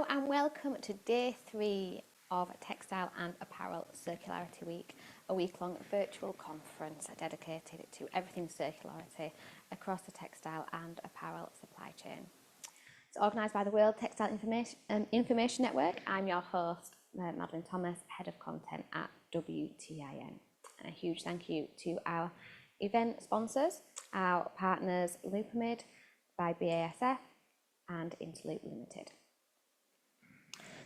and welcome to day 3 of Textile and Apparel Circularity Week, a week-long virtual conference dedicated to everything circularity across the textile and apparel supply chain. It's organised by the World Textile Information Network. I'm your host, Madeline Thomas, Head of Content at Wtin. And a huge thank you to our event sponsors, our partners Loopamid by BASF and Interloop Limited.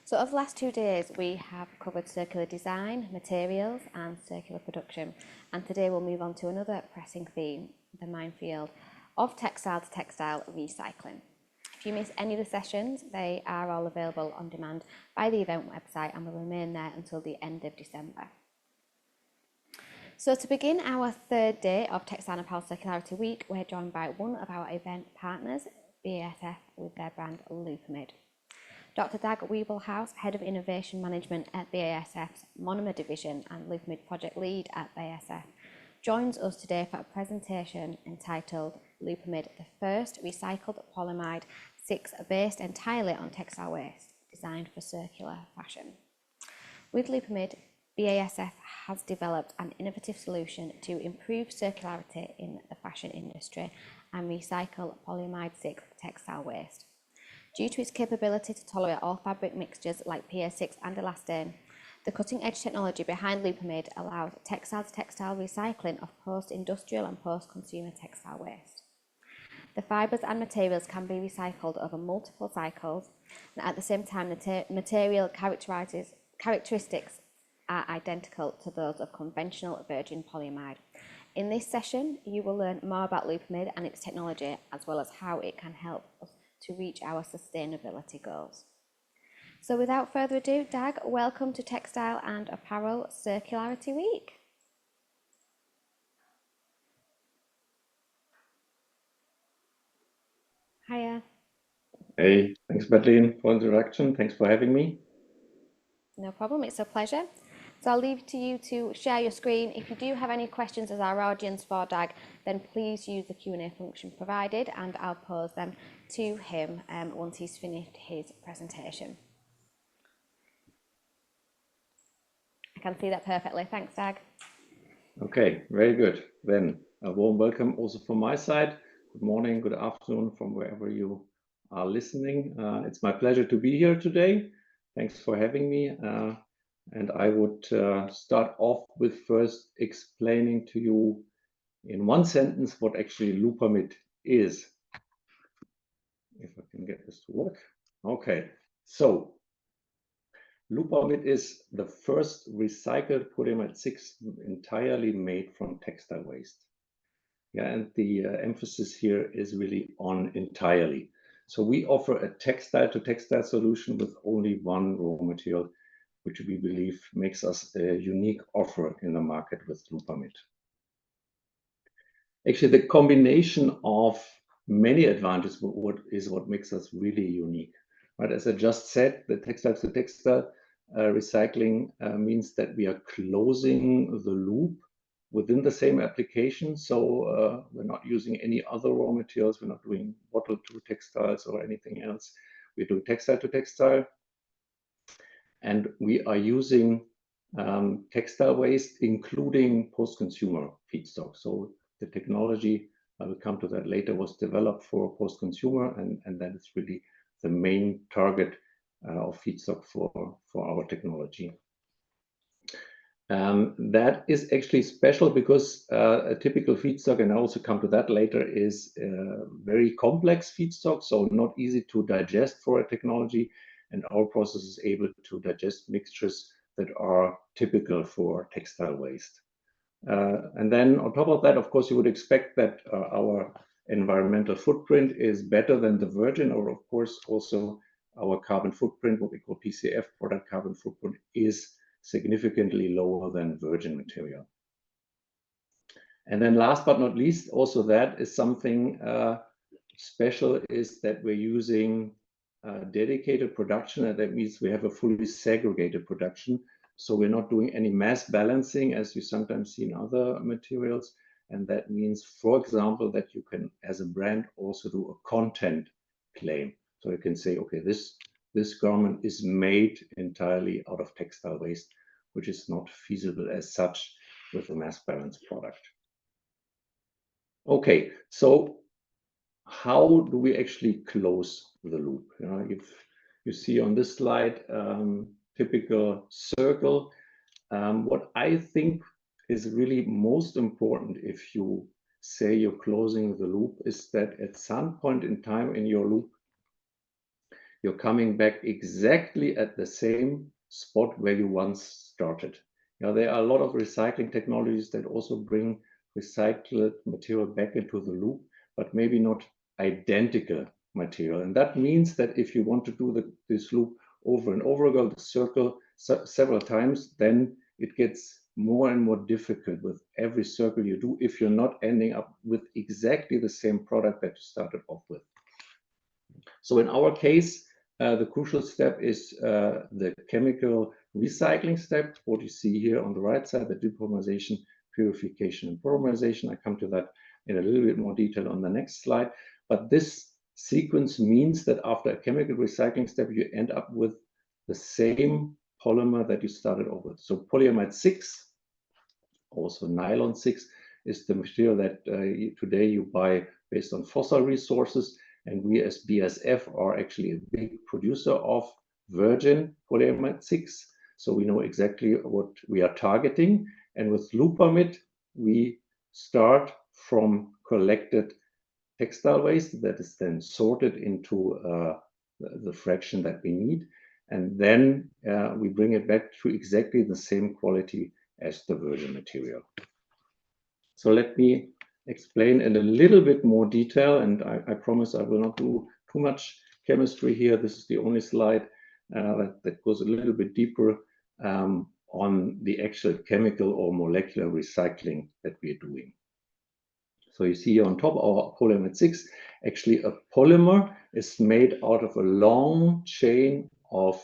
So over the last 2 days, we have covered circular design, materials and circular production. And today we'll move on to another pressing theme, the minefield of textile to textile recycling. If you miss any of the sessions, they are all available on demand by the event website and will remain there until the end of December. So to begin our 3rd day of Textile and Apparel Circularity Week, we're joined by one of our event partners, BASF, with their brand Loopamid. Dr. Dag Wiebelhaus, Head of Innovation Management at BASF's Monomer Division and Loopamid Project Lead at BASF, joins us today for a presentation entitled Loopamid, the first recycled polyamide 6 based entirely on textile waste, designed for circular fashion. With Loopamid, BASF has developed an innovative solution to improve circularity in the fashion industry and recycle polyamide 6 textile waste. Due to its capability to tolerate all fabric mixtures like PA6 and elastane, the cutting-edge technology behind Loopamid allows textile-to-textile recycling of post-industrial and post-consumer textile waste. The fibres and materials can be recycled over multiple cycles, and at the same time, the material characteristics are identical to those of conventional virgin polyamide. In this session, you will learn more about Loopamid and its technology, as well as how it can help us to reach our sustainability goals. So without further ado, Dag, welcome to Textile and Apparel Circularity Week. Hiya. Hey, thanks Madeline for the introduction. Thanks for having me. No problem, it's a pleasure. So I'll leave it to you to share your screen. If you do have any questions as our audience for Dag, then please use the Q&A function provided and I'll pose them to him once he's finished his presentation. I can see that perfectly. Thanks, Dag. Okay, very good. Then a warm welcome also from my side. Good morning, good afternoon from wherever you are listening. It's my pleasure to be here today. Thanks for having me. And I would start off with first explaining to you in one sentence what actually Loopamid is. If I can get this to work. Okay, so Loopamid is the first recycled polyamide 6 entirely made from textile waste. Yeah, and the emphasis here is really on entirely. So we offer a textile-to-textile solution with only one raw material, which we believe makes us a unique offer in the market with Loopamid. Actually, the combination of many advantages is what makes us really unique. Right? As I just said, the textile-to-textile recycling means that we are closing the loop within the same application. So we're not using any other raw materials. We're not doing bottle-to textiles or anything else. We're doing textile-to-textile. And we are using textile waste, including post-consumer feedstock. So the technology, I will come to that later, was developed for post-consumer, and that is really the main target of feedstock for our technology. That is actually special because a typical feedstock, and I'll also come to that later, is very complex feedstock, so not easy to digest for a technology. And our process is able to digest mixtures that are typical for textile waste. And then on top of that, of course, you would expect that our environmental footprint is better than the virgin, or of course also our carbon footprint, what we call PCF, product carbon footprint, is significantly lower than virgin material. And then last but not least, also that is something special, is that we're using dedicated production, and that means we have a fully segregated production. So we're not doing any mass balancing as you sometimes see in other materials. And that means, for example, that you can, as a brand, also do a content claim. So you can say, okay, this this garment is made entirely out of textile waste, which is not feasible as such with a mass balance product. Okay, so how do we actually close the loop? If you see on this slide, typical circle. What I think is really most important if you say you're closing the loop is that at some point in time in your loop, you're coming back exactly at the same spot where you once started. There are a lot of recycling technologies that also bring recycled material back into the loop, but maybe not identical material. And that means that if you want to do this loop over and over again, the circle several times, then it gets more and more difficult with every circle you do if you're not ending up with exactly the same product that you started off with. So in our case, the crucial step is the chemical recycling step, what you see here on the right side, the depolymerization, purification, and polymerization. I come to that in a little bit more detail on the next slide. But this sequence means that after a chemical recycling step, you end up with the same polymer that you started off with. So polyamide 6, also nylon 6, is the material that today you buy based on fossil resources. And we as BASF are actually a big producer of virgin polyamide 6. So we know exactly what we are targeting. And with loopamid, we start from collected textile waste that is then sorted into the fraction that we need. And then we bring it back to exactly the same quality as the virgin material. So let me explain in a little bit more detail, and I promise I will not do too much chemistry here. This is the only slide that goes a little bit deeper on the actual chemical or molecular recycling that we are doing. So you see here on top our polyamide 6, actually a polymer is made out of a long chain of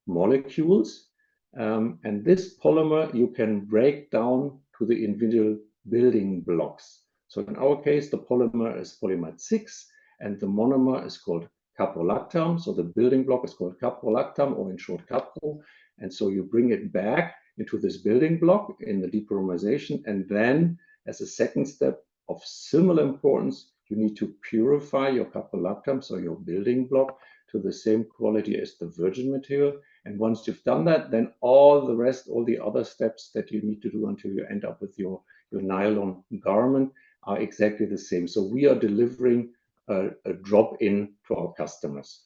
molecules. And this polymer you can break down to the individual building blocks. So in our case, the polymer is polyamide 6, and the monomer is called caprolactam. So the building block is called caprolactam, or in short, capro. And so you bring it back into this building block in the depolymerization, and then as a second step of similar importance, you need to purify your caprolactam, so your building block, to the same quality as the virgin material. And once you've done that, then all the rest, all the other steps that you need to do until you end up with your nylon garment are exactly the same. So we are delivering a drop-in to our customers.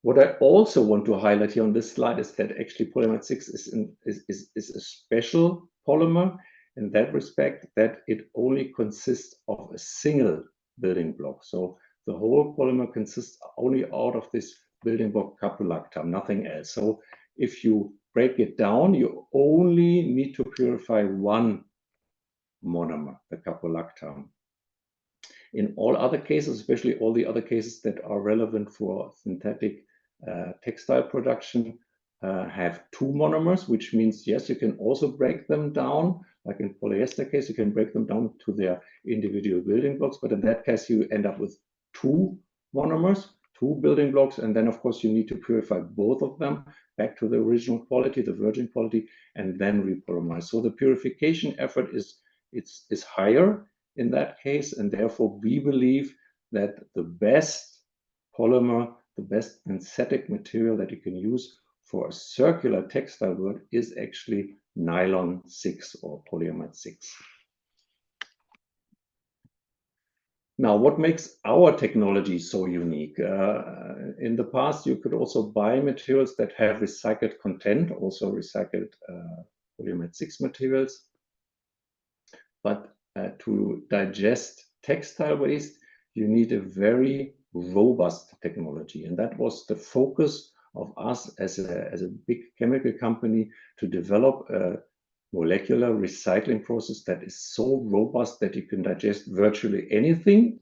What I also want to highlight here on this slide is that actually polyamide 6 is a special polymer in that respect, that it only consists of a single building block. So the whole polymer consists only out of this building block caprolactam, nothing else. So if you break it down, you only need to purify one monomer, the caprolactam. In all other cases, especially all the other cases that are relevant for synthetic textile production, have two monomers, which means, yes, you can also break them down. Like in polyester case, you can break them down to their individual building blocks. But in that case, you end up with two monomers, two building blocks. And then, of course, you need to purify both of them back to the original quality, the virgin quality, and then repolymerize. So the purification effort is higher in that case. And therefore, we believe that the best polymer, the best synthetic material that you can use for a circular textile world is actually nylon 6 or polyamide 6. Now, what makes our technology so unique? In the past, you could also buy materials that have recycled content, also recycled polyamide 6 materials. But to digest textile waste, you need a very robust technology. And that was the focus of us as a big chemical company, to develop a molecular recycling process that is so robust that you can digest virtually anything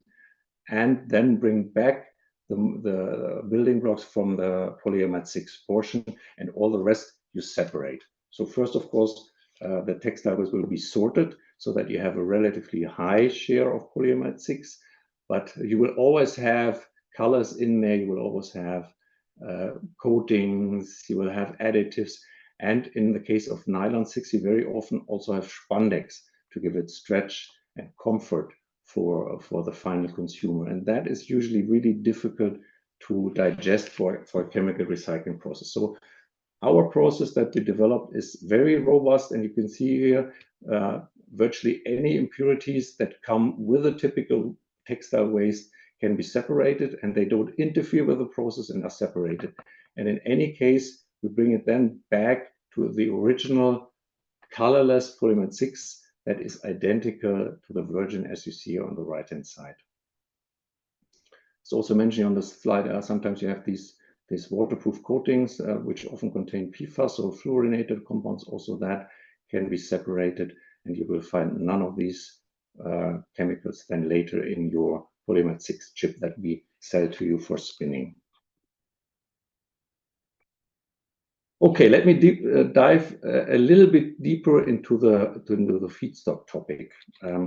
and then bring back the building blocks from the polyamide 6 portion, and all the rest you separate. So first, of course, the textile waste will be sorted so that you have a relatively high share of polyamide 6, but you will always have colors in there, you will always have coatings, you will have additives, and in the case of nylon 6, you very often also have spandex to give it stretch and comfort for the final consumer. And that is usually really difficult to digest for a chemical recycling process. So our process that we developed is very robust, and you can see here virtually any impurities that come with a typical textile waste can be separated, and they don't interfere with the process and are separated. And in any case, we bring it then back to the original colorless polyamide 6 that is identical to the virgin as you see on the right-hand side. It's also mentioned on the slide, sometimes you have these waterproof coatings, which often contain PFAS or fluorinated compounds, also that can be separated, and you will find none of these chemicals then later in your polyamide 6 chip that we sell to you for spinning. Okay, let me dive a little bit deeper into the feedstock topic.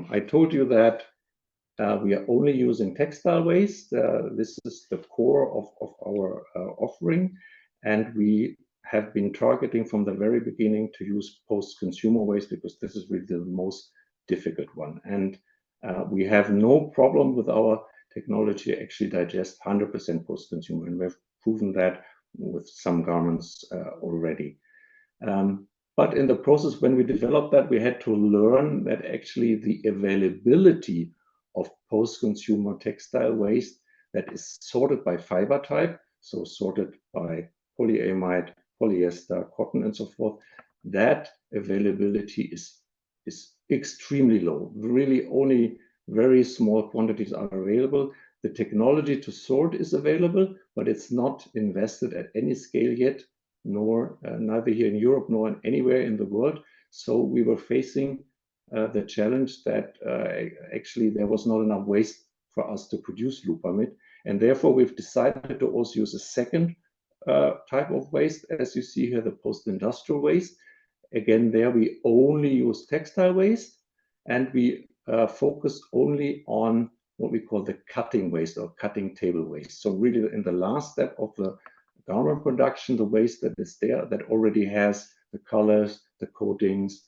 I told you that we are only using textile waste. This is the core of our offering, and we have been targeting from the very beginning to use post-consumer waste because this is really the most difficult one. And we have no problem with our technology actually digest 100% post-consumer, and we've proven that with some garments already. But in the process, when we developed that, we had to learn that actually the availability of post-consumer textile waste that is sorted by fiber type, so sorted by polyamide, polyester, cotton, and so forth, that availability is extremely low. Really only very small quantities are available. The technology to sort is available, but it's not invested at any scale yet, nor neither here in Europe nor anywhere in the world. So we were facing the challenge that actually there was not enough waste for us to produce loopamid, and therefore we've decided to also use a second type of waste, as you see here, the post-industrial waste. Again, there we only use textile waste, and we focus only on what we call the cutting waste or cutting table waste. So really in the last step of the garment production, the waste that is there that already has the colors, the coatings,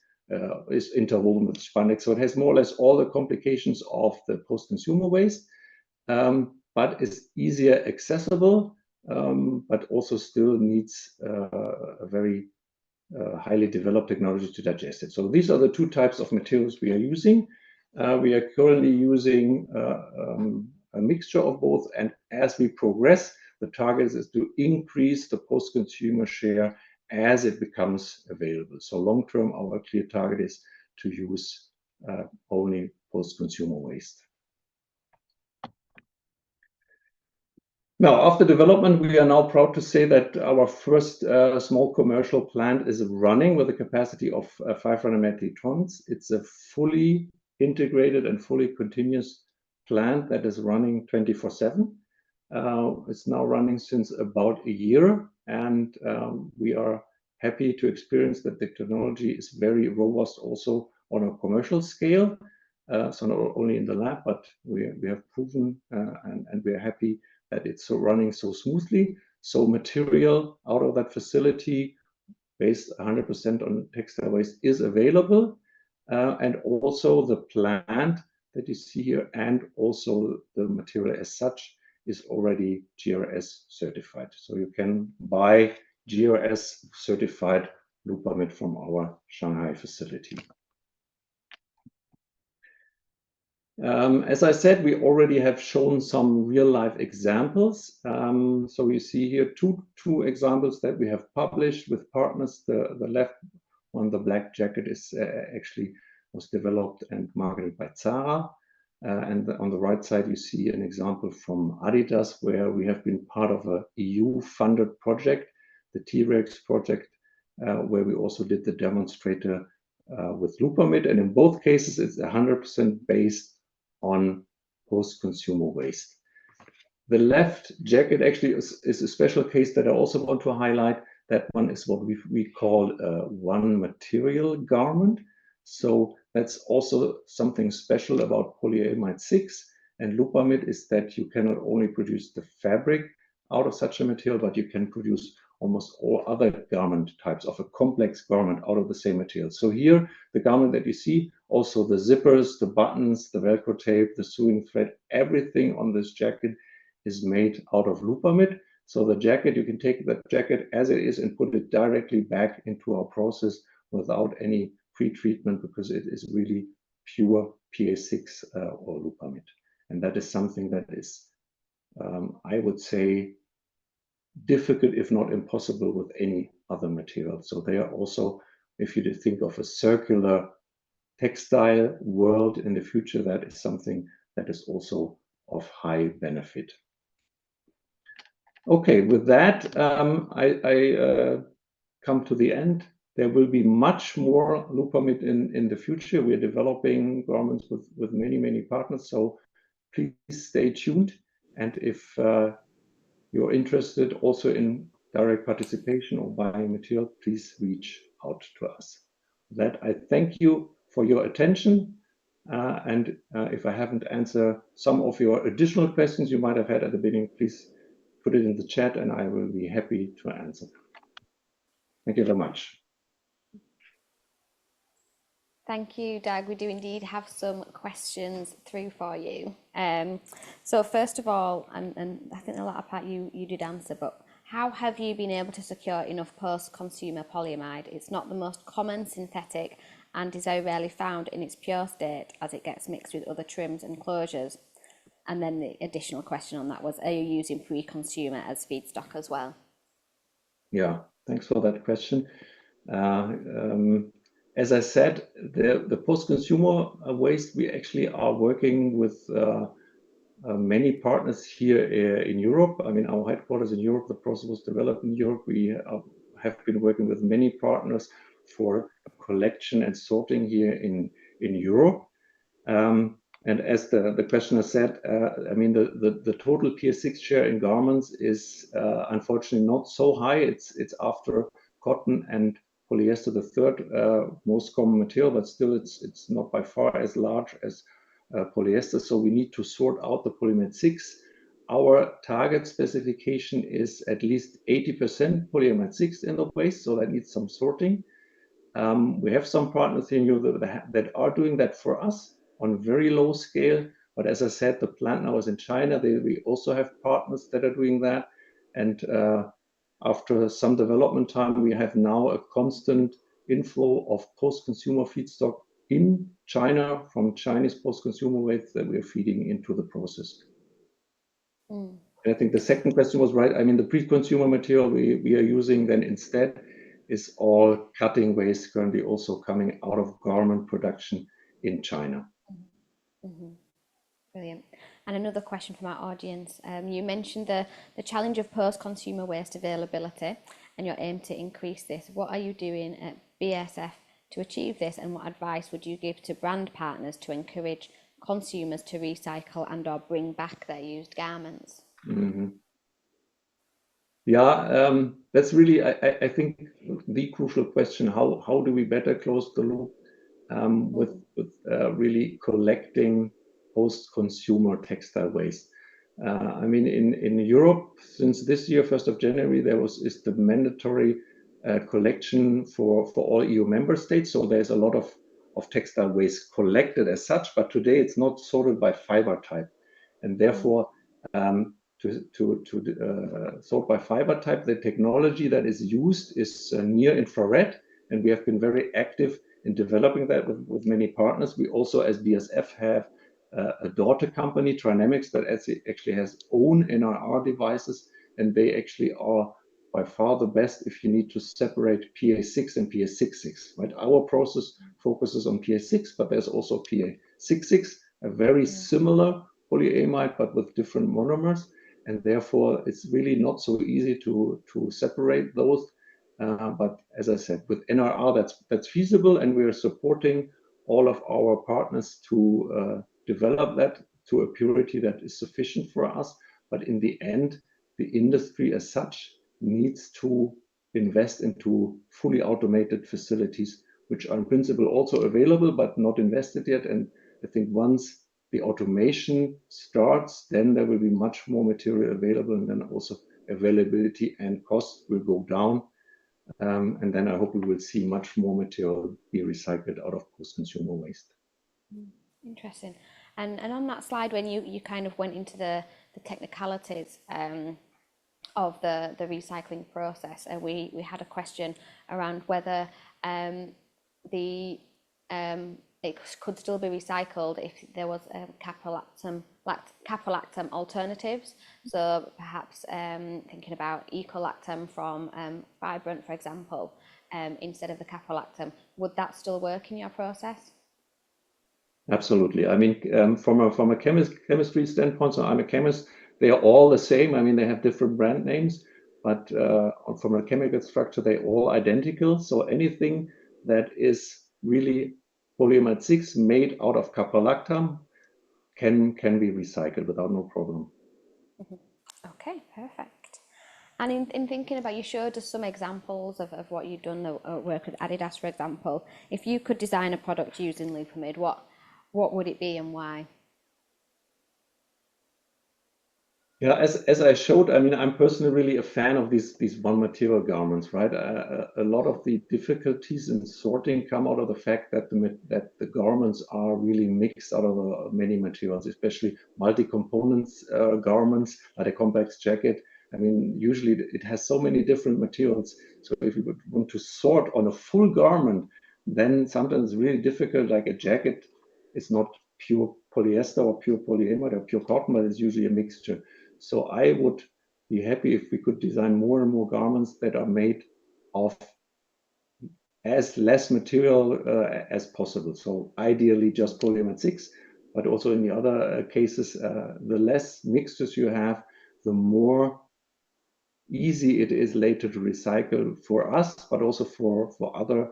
is interwoven with spandex. So it has more or less all the complications of the post-consumer waste, but is easier accessible, but also still needs a very highly developed technology to digest it. So these are the two types of materials we are using. We are currently using a mixture of both, and as we progress, the target is to increase the post-consumer share as it becomes available. So long-term, our clear target is to use only post-consumer waste. Now, after development, we are now proud to say that our first small commercial plant is running with a capacity of 500 metric tons. It's a fully integrated and fully continuous plant that is running 24/7. It's now running since about a year, and we are happy to experience that the technology is very robust also on a commercial scale. So not only in the lab, but we have proven and we are happy that it's running so smoothly. So material out of that facility based 100% on textile waste is available. And also the plant that you see here and also the material as such is already GRS certified. So you can buy GRS certified loopamid from our Shanghai facility. As I said, we already have shown some real-life examples. So you see here two examples that we have published with partners. The left one, the black jacket, is actually was developed and marketed by Zara. And on the right side, you see an example from Adidas, where we have been part of a EU-funded project, the T-Rex project, where we also did the demonstrator with loopamid. And in both cases, it's 100% based on post-consumer waste. The left jacket actually is a special case that I also want to highlight. That one is what we call one material garment. So that's also something special about polyamide 6 and loopamid, is that you cannot only produce the fabric out of such a material, but you can produce almost all other garment types of a complex garment out of the same material. So here, the garment that you see, also the zippers, the buttons, the Velcro tape, the sewing thread, everything on this jacket is made out of loopamid. So the jacket, you can take that jacket as it is and put it directly back into our process without any pre-treatment, because it is really pure PA6 or loopamid. And that is something that is, I would say, difficult, if not impossible, with any other material. So they are also, if you think of a circular textile world in the future, that is something that is also of high benefit. Okay, with that, I come to the end. There will be much more loopamid in the future. We are developing garments with many partners, so please stay tuned. And if you're interested also in direct participation or buying material, please reach out to us. With that, I thank you for your attention. And if I haven't answered some of your additional questions you might have had at the beginning, please put it in the chat and I will be happy to answer them. Thank you very much. Thank you, Dag. We do indeed have some questions through for you. So first of all, and I think the latter part you did answer, but how have you been able to secure enough post-consumer polyamide? It's not the most common synthetic and is very rarely found in its pure state as it gets mixed with other trims and closures. And then the additional question on that was, are you using pre-consumer as feedstock as well? Yeah, thanks for that question. As I said, the post-consumer waste, we actually are working with many partners here in Europe. I mean, our headquarters in Europe, the process was developed in Europe. We have been working with many partners for collection and sorting here in Europe. And as the questioner said, I mean, the total PA6 share in garments is unfortunately not so high. It's after cotton and polyester, the third most common material, but still it's not by far as large as polyester. So we need to sort out the polyamide 6. Our target specification is at least 80% polyamide 6 in the waste, so that needs some sorting. We have some partners in Europe that are doing that for us on very low scale. But as I said, the plant now is in China. We also have partners that are doing that. And after some development time, we have now a constant inflow of post-consumer feedstock in China from Chinese post-consumer waste that we're feeding into the process. And I think the second question was right. I mean, the pre-consumer material we are using then instead is all cutting waste currently also coming out of garment production in China. Brilliant. And another question from our audience. You mentioned the challenge of post-consumer waste availability and your aim to increase this. What are you doing at BASF to achieve this, and what advice would you give to brand partners to encourage consumers to recycle and or bring back their used garments? Yeah, that's really, I think, the crucial question. How do we better close the loop with really collecting post-consumer textile waste? I mean, in Europe, since this year, 1st of January, is the mandatory collection for all EU member states. So there's a lot of textile waste collected as such, but today it's not sorted by fiber type. And therefore, to sort by fiber type, the technology that is used is near infrared. And we have been very active in developing that with many partners. We also, as BASF, have a daughter company, Trinamics, that actually has own NIR devices, and they actually are by far the best if you need to separate PA6 and PA66. Right? Our process focuses on PA6, but there's also PA66, a very similar polyamide, but with different monomers, and therefore it's really not so easy to separate those. But as I said, with NIR, that's feasible, and we are supporting all of our partners to develop that to a purity that is sufficient for us. But in the end, the industry as such needs to invest into fully automated facilities, which are in principle also available, but not invested yet. And I think once the automation starts, then there will be much more material available, and then also availability and cost will go down. And then I hope we will see much more material be recycled out of post-consumer waste. Interesting. And on that slide, when you kind of went into the technicalities of the recycling process, we had a question around whether it could still be recycled if there was caprolactam alternatives. So perhaps thinking about ecolactam from Vibrant, for example, instead of the caprolactam. Would that still work in your process? Absolutely. I mean, from a chemistry standpoint, so I'm a chemist, they are all the same. I mean, they have different brand names, but from a chemical structure, they're all identical. So anything that is really polyamide 6 made out of caprolactam can be recycled without no problem. Okay, perfect. And in thinking about, you showed us some examples of what you've done, the work with Adidas, for example. If you could design a product using loopamid, what would it be and why? Yeah, as I showed, I mean, I'm personally really a fan of these one material garments, right? A lot of the difficulties in sorting come out of the fact that the garments are really mixed out of many materials, especially multi-components garments, like a complex jacket. I mean, usually it has so many different materials. So if you would want to sort on a full garment, then sometimes it's really difficult. Like a jacket is not pure polyester or pure polyamide or pure cotton, but it's usually a mixture. So I would be happy if we could design more and more garments that are made of as less material as possible. So ideally just polyamide 6, but also in the other cases, the less mixtures you have, the more easy it is later to recycle for us, but also for other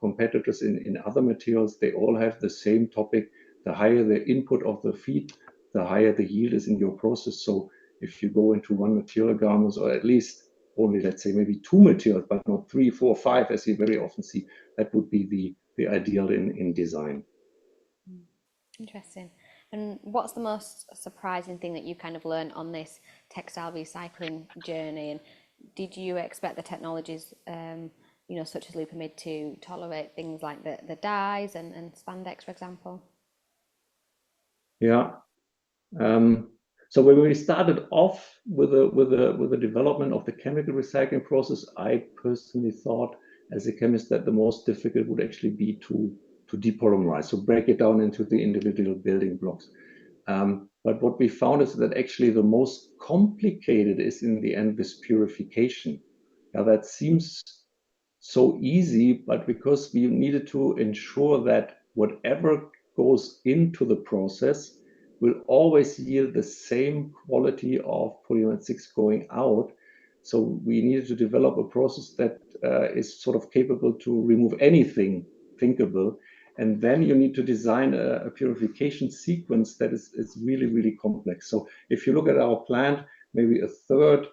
competitors in other materials. They all have the same topic. The higher the input of the feed, the higher the yield is in your process. So if you go into one material garments, or at least only, let's say, maybe 2 materials, but not 3, 4, 5, as you very often see, that would be the ideal in design. Interesting. And what's the most surprising thing that you kind of learned on this textile recycling journey? And did you expect the technologies, such as loopamid, to tolerate things like the dyes and spandex, for example? Yeah. So when we started off with the development of the chemical recycling process, I personally thought, as a chemist, that the most difficult would actually be to depolymerize, so break it down into the individual building blocks. But what we found is that actually the most complicated is in the end this purification. Now that seems so easy, but because we needed to ensure that whatever goes into the process will always yield the same quality of polyamide 6 going out. So we needed to develop a process that is sort of capable to remove anything thinkable. And then you need to design a purification sequence that is really, really complex. So if you look at our plant, maybe a third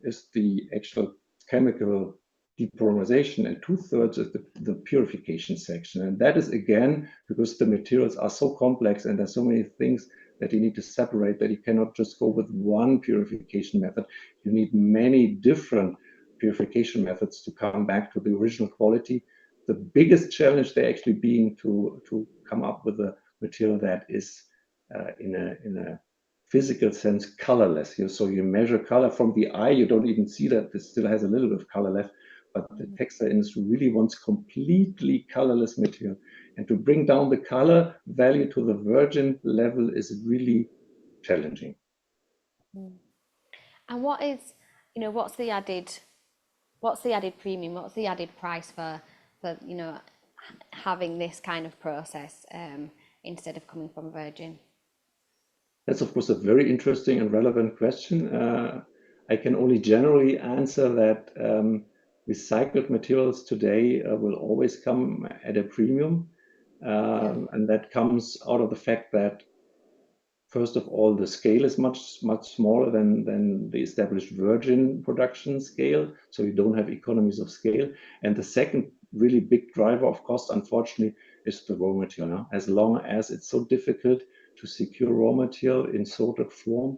is the actual chemical depolymerization and 2/3 is the purification section. And that is, again, because the materials are so complex and there's so many things that you need to separate that you cannot just go with one purification method. You need many different purification methods to come back to the original quality. The biggest challenge there actually being to come up with a material that is in a physical sense colorless. So you measure color from the eye, you don't even see that this still has a little bit of color left, but the textile industry really wants completely colorless material. And to bring down the color value to the virgin level is really challenging. And what's the added premium? What's the added price for having this kind of process instead of coming from virgin? That's, of course, a very interesting and relevant question. I can only generally answer that recycled materials today will always come at a premium. And that comes out of the fact that, first of all, the scale is much, much smaller than the established virgin production scale. So you don't have economies of scale. And the second really big driver of cost, unfortunately, is the raw material. As long as it's so difficult to secure raw material in sorted form,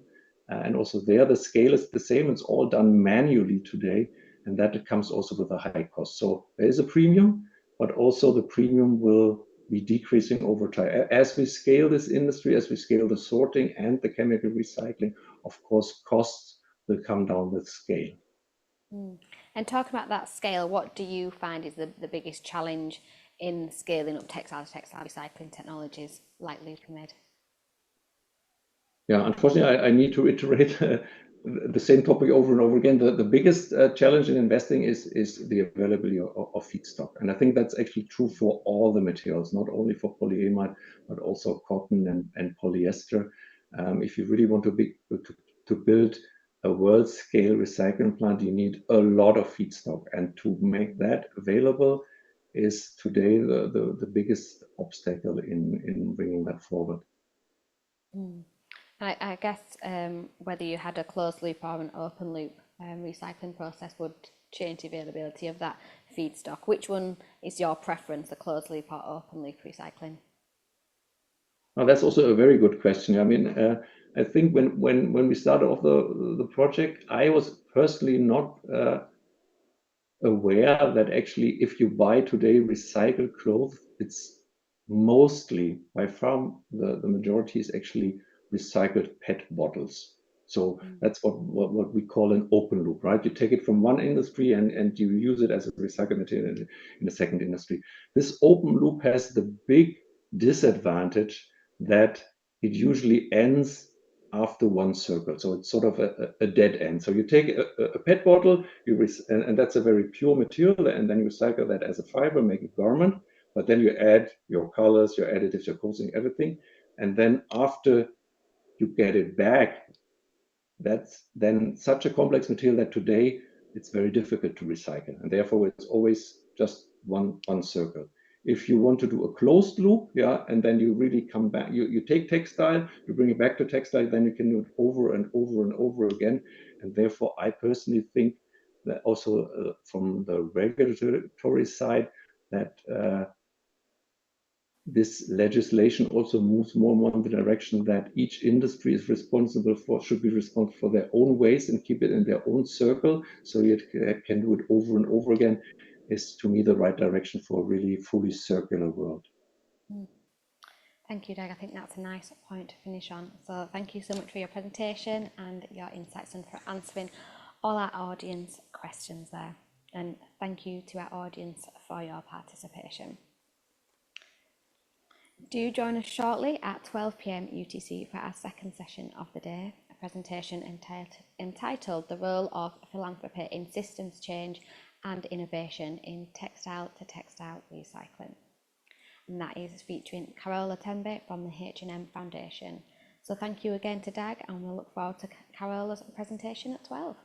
And also there, the scale is the same. It's all done manually today, and that comes also with a high cost. So there is a premium, but also the premium will be decreasing over time. As we scale this industry, as we scale the sorting and the chemical recycling, of course, costs will come down with scale. And talking about that scale, what do you find is the biggest challenge in scaling up textile recycling technologies like loopamid? Yeah, unfortunately, I need to iterate the same topic over and over again. The biggest challenge in investing is the availability of feedstock. And I think that's actually true for all the materials, not only for polyamide, but also cotton and polyester. If you really want to build a world-scale recycling plant, you need a lot of feedstock. And to make that available is today the biggest obstacle in bringing that forward. I guess whether you had a closed loop or an open loop recycling process would change the availability of that feedstock. Which one is your preference, the closed loop or open loop recycling? Now, that's also a very good question. I mean, I think when we started off the project, I was personally not aware that actually if you buy today recycled clothes, it's mostly, by far, the majority is actually recycled PET bottles. So that's what we call an open loop, right? You take it from one industry and you use it as a recycled material in the second industry. This open loop has the big disadvantage that it usually ends after one circle. So it's sort of a dead end. So you take a PET bottle, and that's a very pure material, and then you recycle that as a fiber, make a garment, but then you add your colors, your additives, your coating, everything. And then after you get it back, that's then such a complex material that today it's very difficult to recycle. And therefore it's always just one circle. If you want to do a closed loop, yeah, and then you really come back, you take textile, you bring it back to textile, then you can do it over and over and over again. And therefore, I personally think that also from the regulatory side, that this legislation also moves more and more in the direction that each industry is responsible for, should be responsible for their own waste and keep it in their own circle, so you can do it over and over again, is to me the right direction for a really fully circular world. Thank you, Dag. I think that's a nice point to finish on. So thank you so much for your presentation and your insights and for answering all our audience questions there. And thank you to our audience for your participation. Do join us shortly at 12 p.m. UTC for our second session of the day, a presentation entitled The Role of Philanthropy in Systems Change and Innovation in Textile to Textile Recycling. And that is featuring Carola Tembe from the H&M Foundation. So thank you again to Dag, and we'll look forward to Carola's presentation at 12.